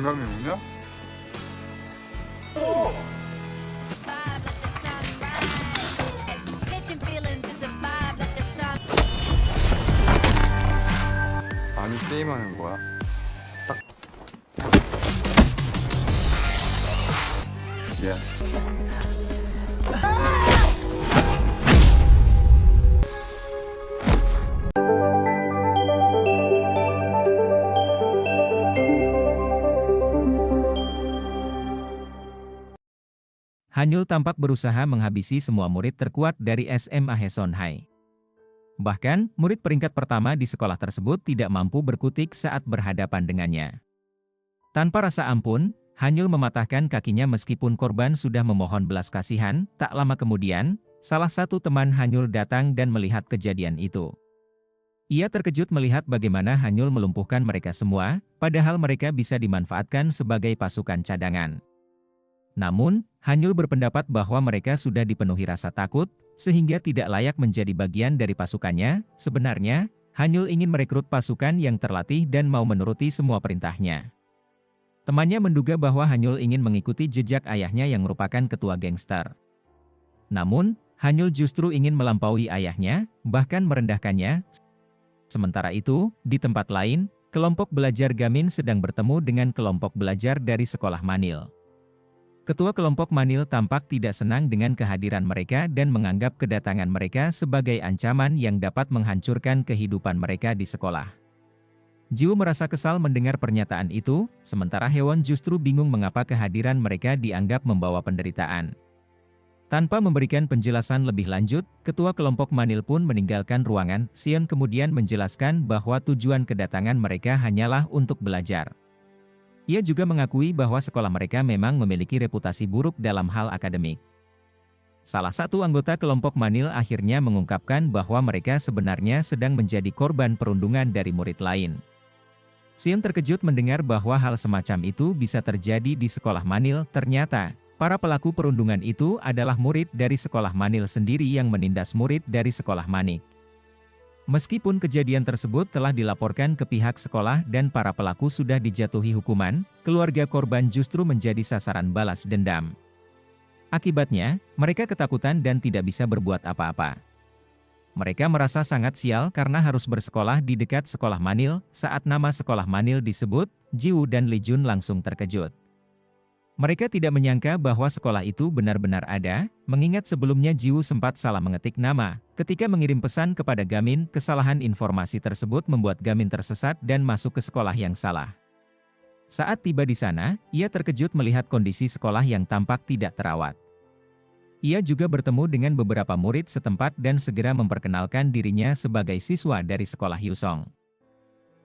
감이 오냐? 많이 게임하는 거야. 딱. 예. Hanyul tampak berusaha menghabisi semua murid terkuat dari SMA Haesonhai. Bahkan, murid peringkat pertama di sekolah tersebut tidak mampu berkutik saat berhadapan dengannya. Tanpa rasa ampun, Hanyul mematahkan kakinya meskipun korban sudah memohon belas kasihan. Tak lama kemudian, salah satu teman Hanyul datang dan melihat kejadian itu. Ia terkejut melihat bagaimana Hanyul melumpuhkan mereka semua, padahal mereka bisa dimanfaatkan sebagai pasukan cadangan. Namun, Hanyul berpendapat bahwa mereka sudah dipenuhi rasa takut, sehingga tidak layak menjadi bagian dari pasukannya. Sebenarnya, Hanyul ingin merekrut pasukan yang terlatih dan mau menuruti semua perintahnya. Temannya menduga bahwa Hanyul ingin mengikuti jejak ayahnya yang merupakan ketua gangster. Namun, Hanyul justru ingin melampaui ayahnya, bahkan merendahkannya. Sementara itu, di tempat lain, kelompok belajar Gamin sedang bertemu dengan kelompok belajar dari sekolah Manil. Ketua kelompok Manil tampak tidak senang dengan kehadiran mereka dan menganggap kedatangan mereka sebagai ancaman yang dapat menghancurkan kehidupan mereka di sekolah. Jiwoo merasa kesal mendengar pernyataan itu, sementara Hewon justru bingung mengapa kehadiran mereka dianggap membawa penderitaan. Tanpa memberikan penjelasan lebih lanjut, ketua kelompok Manil pun meninggalkan ruangan. Sion kemudian menjelaskan bahwa tujuan kedatangan mereka hanyalah untuk belajar. Ia juga mengakui bahwa sekolah mereka memang memiliki reputasi buruk dalam hal akademik. Salah satu anggota kelompok Manil akhirnya mengungkapkan bahwa mereka sebenarnya sedang menjadi korban perundungan dari murid lain. Sion terkejut mendengar bahwa hal semacam itu bisa terjadi di sekolah Manil. Ternyata, para pelaku perundungan itu adalah murid dari sekolah Manil sendiri yang menindas murid dari sekolah Manik. Meskipun kejadian tersebut telah dilaporkan ke pihak sekolah dan para pelaku sudah dijatuhi hukuman, keluarga korban justru menjadi sasaran balas dendam. Akibatnya, mereka ketakutan dan tidak bisa berbuat apa-apa. Mereka merasa sangat sial karena harus bersekolah di dekat sekolah Manil. Saat nama sekolah Manil disebut, Jiwoo dan Lee Jun langsung terkejut. Mereka tidak menyangka bahwa sekolah itu benar-benar ada, mengingat sebelumnya Jiwoo sempat salah mengetik nama. Ketika mengirim pesan kepada Gamin, kesalahan informasi tersebut membuat Gamin tersesat dan masuk ke sekolah yang salah. Saat tiba di sana, ia terkejut melihat kondisi sekolah yang tampak tidak terawat. Ia juga bertemu dengan beberapa murid setempat dan segera memperkenalkan dirinya sebagai siswa dari sekolah Hyusong.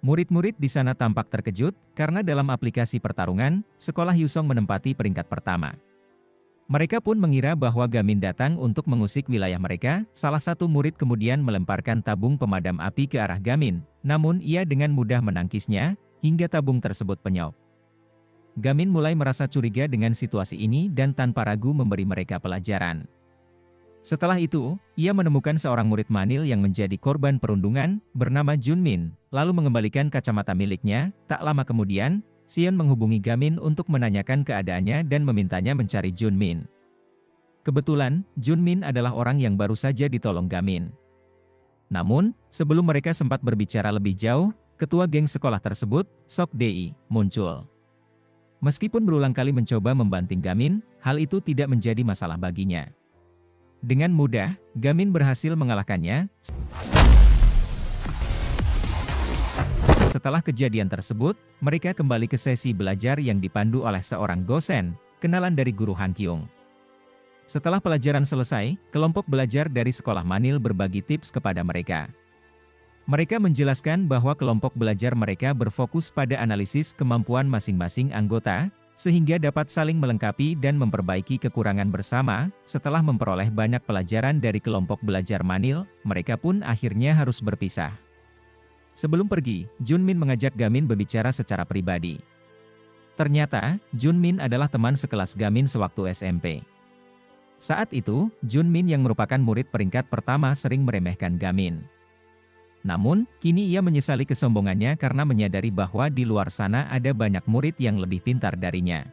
Murid-murid di sana tampak terkejut, karena dalam aplikasi pertarungan, sekolah Hyusong menempati peringkat pertama. Mereka pun mengira bahwa Gamin datang untuk mengusik wilayah mereka. Salah satu murid kemudian melemparkan tabung pemadam api ke arah Gamin, namun ia dengan mudah menangkisnya, hingga tabung tersebut penyok. Gamin mulai merasa curiga dengan situasi ini dan tanpa ragu memberi mereka pelajaran. Setelah itu, ia menemukan seorang murid Manil yang menjadi korban perundungan, bernama Junmin, lalu mengembalikan kacamata miliknya. Tak lama kemudian, Sion menghubungi Gamin untuk menanyakan keadaannya dan memintanya mencari Junmin. Kebetulan, Junmin adalah orang yang baru saja ditolong Gamin. Namun, sebelum mereka sempat berbicara lebih jauh, ketua geng sekolah tersebut, Sok Dei, muncul. Meskipun berulang kali mencoba membanting Gamin, hal itu tidak menjadi masalah baginya. Dengan mudah, Gamin berhasil mengalahkannya. Setelah kejadian tersebut, mereka kembali ke sesi belajar yang dipandu oleh seorang dosen, kenalan dari guru Han Kyung. Setelah pelajaran selesai, kelompok belajar dari sekolah Manil berbagi tips kepada mereka. Mereka menjelaskan bahwa kelompok belajar mereka berfokus pada analisis kemampuan masing-masing anggota, sehingga dapat saling melengkapi dan memperbaiki kekurangan bersama. Setelah memperoleh banyak pelajaran dari kelompok belajar Manil, mereka pun akhirnya harus berpisah. Sebelum pergi, Junmin mengajak Gamin berbicara secara pribadi. Ternyata, Junmin adalah teman sekelas Gamin sewaktu SMP. Saat itu, Junmin yang merupakan murid peringkat pertama sering meremehkan Gamin. Namun, kini ia menyesali kesombongannya karena menyadari bahwa di luar sana ada banyak murid yang lebih pintar darinya.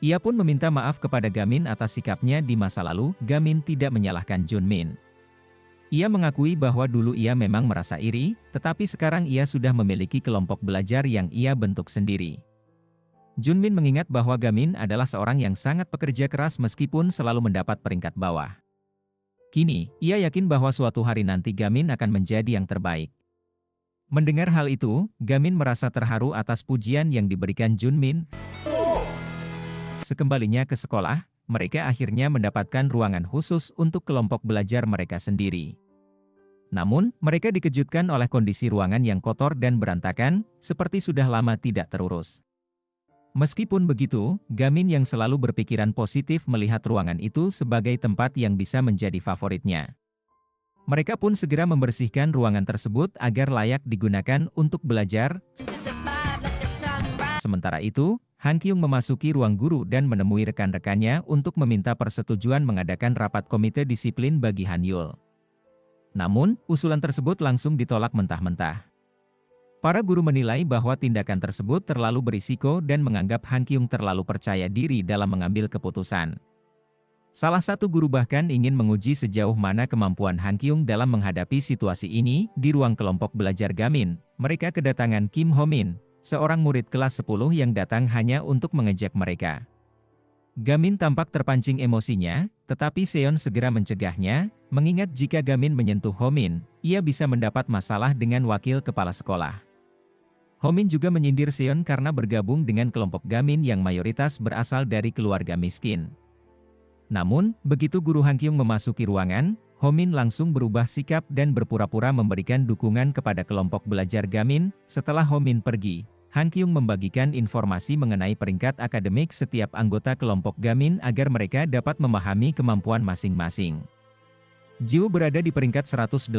Ia pun meminta maaf kepada Gamin atas sikapnya di masa lalu. Gamin tidak menyalahkan Junmin. Ia mengakui bahwa dulu ia memang merasa iri, tetapi sekarang ia sudah memiliki kelompok belajar yang ia bentuk sendiri. Junmin mengingat bahwa Gamin adalah seorang yang sangat pekerja keras meskipun selalu mendapat peringkat bawah. Kini, ia yakin bahwa suatu hari nanti Gamin akan menjadi yang terbaik. Mendengar hal itu, Gamin merasa terharu atas pujian yang diberikan Junmin. Sekembalinya ke sekolah, mereka akhirnya mendapatkan ruangan khusus untuk kelompok belajar mereka sendiri. Namun, mereka dikejutkan oleh kondisi ruangan yang kotor dan berantakan, seperti sudah lama tidak terurus. Meskipun begitu, Gamin yang selalu berpikiran positif melihat ruangan itu sebagai tempat yang bisa menjadi favoritnya. Mereka pun segera membersihkan ruangan tersebut agar layak digunakan untuk belajar. Sementara itu, Han Kyung memasuki ruang guru dan menemui rekan-rekannya untuk meminta persetujuan mengadakan rapat komite disiplin bagi Han Yul. Namun, usulan tersebut langsung ditolak mentah-mentah. Para guru menilai bahwa tindakan tersebut terlalu berisiko dan menganggap Han Kyung terlalu percaya diri dalam mengambil keputusan. Salah satu guru bahkan ingin menguji sejauh mana kemampuan Han Kyung dalam menghadapi situasi ini. Di ruang kelompok belajar Gamin, mereka kedatangan Kim Ho Min, seorang murid kelas 10 yang datang hanya untuk mengejek mereka. Gamin tampak terpancing emosinya, tetapi Seon segera mencegahnya, mengingat jika Gamin menyentuh Ho Min, ia bisa mendapat masalah dengan wakil kepala sekolah. Ho Min juga menyindir Seon karena bergabung dengan kelompok Gamin yang mayoritas berasal dari keluarga miskin. Namun, begitu guru Han Kyung memasuki ruangan, Ho Min langsung berubah sikap dan berpura-pura memberikan dukungan kepada kelompok belajar Gamin. Setelah Ho Min pergi, Han Kyung membagikan informasi mengenai peringkat akademik setiap anggota kelompok Gamin agar mereka dapat memahami kemampuan masing-masing. Jiwoo berada di peringkat 180,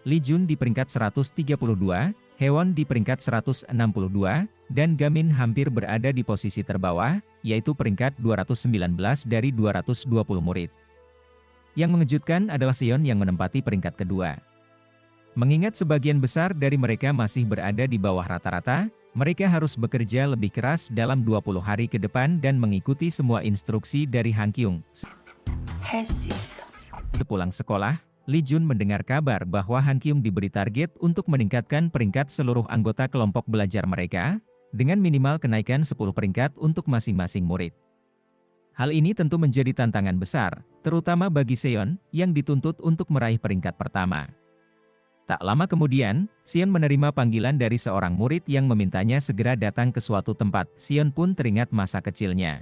Lee Jun di peringkat 132, Hewon di peringkat 162, dan Gamin hampir berada di posisi terbawah, yaitu peringkat 219 dari 220 murid. Yang mengejutkan adalah Seon yang menempati peringkat kedua. Mengingat sebagian besar dari mereka masih berada di bawah rata-rata, mereka harus bekerja lebih keras dalam 20 hari ke depan dan mengikuti semua instruksi dari Han Kyung. Sepulang sekolah, Lee Jun mendengar kabar bahwa Han Kyung diberi target untuk meningkatkan peringkat seluruh anggota kelompok belajar mereka, dengan minimal kenaikan 10 peringkat untuk masing-masing murid. Hal ini tentu menjadi tantangan besar, terutama bagi Seon, yang dituntut untuk meraih peringkat pertama. Tak lama kemudian, Seon menerima panggilan dari seorang murid yang memintanya segera datang ke suatu tempat. Seon pun teringat masa kecilnya.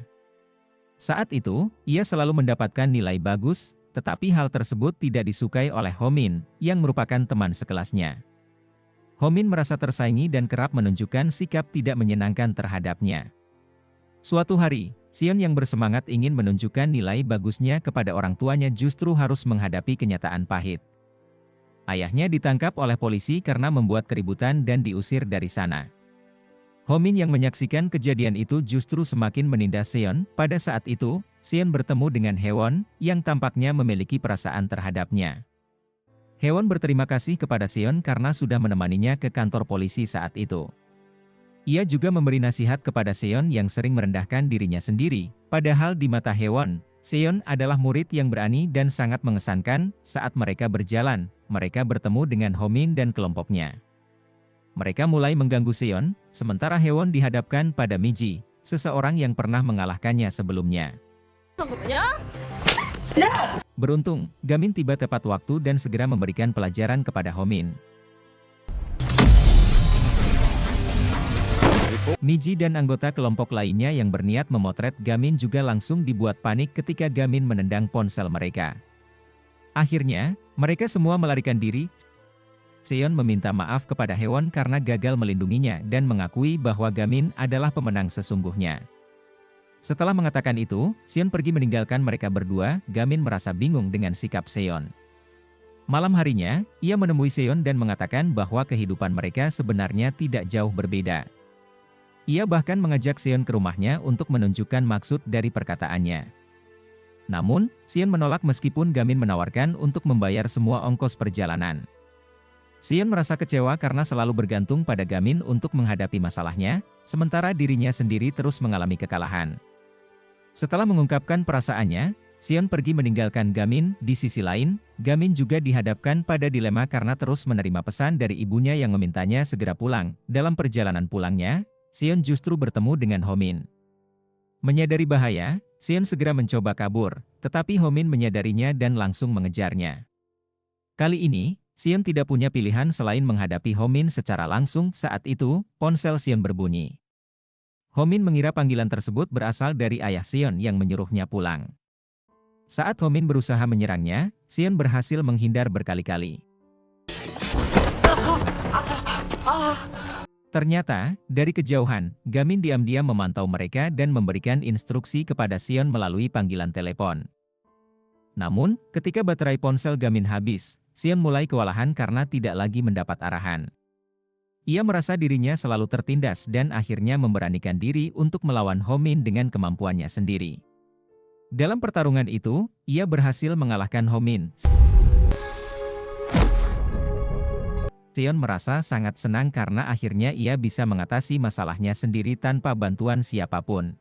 Saat itu, ia selalu mendapatkan nilai bagus, tetapi hal tersebut tidak disukai oleh Ho Min, yang merupakan teman sekelasnya. Ho Min merasa tersaingi dan kerap menunjukkan sikap tidak menyenangkan terhadapnya. Suatu hari, Seon yang bersemangat ingin menunjukkan nilai bagusnya kepada orang tuanya justru harus menghadapi kenyataan pahit. Ayahnya ditangkap oleh polisi karena membuat keributan dan diusir dari sana. Ho Min yang menyaksikan kejadian itu justru semakin menindas Seon. Pada saat itu, Seon bertemu dengan Hewon, yang tampaknya memiliki perasaan terhadapnya. Hewon berterima kasih kepada Seon karena sudah menemaninya ke kantor polisi saat itu. Ia juga memberi nasihat kepada Seon yang sering merendahkan dirinya sendiri, padahal di mata Hewon, Seon adalah murid yang berani dan sangat mengesankan. Saat mereka berjalan, mereka bertemu dengan Ho Min dan kelompoknya. Mereka mulai mengganggu Seon, sementara Hewon dihadapkan pada Miji, seseorang yang pernah mengalahkannya sebelumnya. Beruntung, Gamin tiba tepat waktu dan segera memberikan pelajaran kepada Ho Min. Miji dan anggota kelompok lainnya yang berniat memotret Gamin juga langsung dibuat panik ketika Gamin menendang ponsel mereka. Akhirnya, mereka semua melarikan diri. Seon meminta maaf kepada Hewon karena gagal melindunginya dan mengakui bahwa Gamin adalah pemenang sesungguhnya. Setelah mengatakan itu, Seon pergi meninggalkan mereka berdua. Gamin merasa bingung dengan sikap Seon. Malam harinya, ia menemui Seon dan mengatakan bahwa kehidupan mereka sebenarnya tidak jauh berbeda. Ia bahkan mengajak Seon ke rumahnya untuk menunjukkan maksud dari perkataannya. Namun, Seon menolak meskipun Gamin menawarkan untuk membayar semua ongkos perjalanan. Sion merasa kecewa karena selalu bergantung pada Gamin untuk menghadapi masalahnya, sementara dirinya sendiri terus mengalami kekalahan. Setelah mengungkapkan perasaannya, Sion pergi meninggalkan Gamin. Di sisi lain, Gamin juga dihadapkan pada dilema karena terus menerima pesan dari ibunya yang memintanya segera pulang. Dalam perjalanan pulangnya, Sion justru bertemu dengan Homin. Menyadari bahaya, Sion segera mencoba kabur, tetapi Homin menyadarinya dan langsung mengejarnya. Kali ini, Sion tidak punya pilihan selain menghadapi Homin secara langsung. Saat itu, ponsel Sion berbunyi. Homin mengira panggilan tersebut berasal dari ayah Sion yang menyuruhnya pulang. Saat Homin berusaha menyerangnya, Sion berhasil menghindar berkali-kali. Ternyata, dari kejauhan, Gamin diam-diam memantau mereka dan memberikan instruksi kepada Sion melalui panggilan telepon. Namun, ketika baterai ponsel Gamin habis, Sion mulai kewalahan karena tidak lagi mendapat arahan. Ia merasa dirinya selalu tertindas dan akhirnya memberanikan diri untuk melawan Homin dengan kemampuannya sendiri. Dalam pertarungan itu, ia berhasil mengalahkan Homin. Sion merasa sangat senang karena akhirnya ia bisa mengatasi masalahnya sendiri tanpa bantuan siapapun.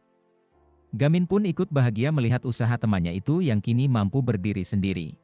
Gamin pun ikut bahagia melihat usaha temannya itu yang kini mampu berdiri sendiri.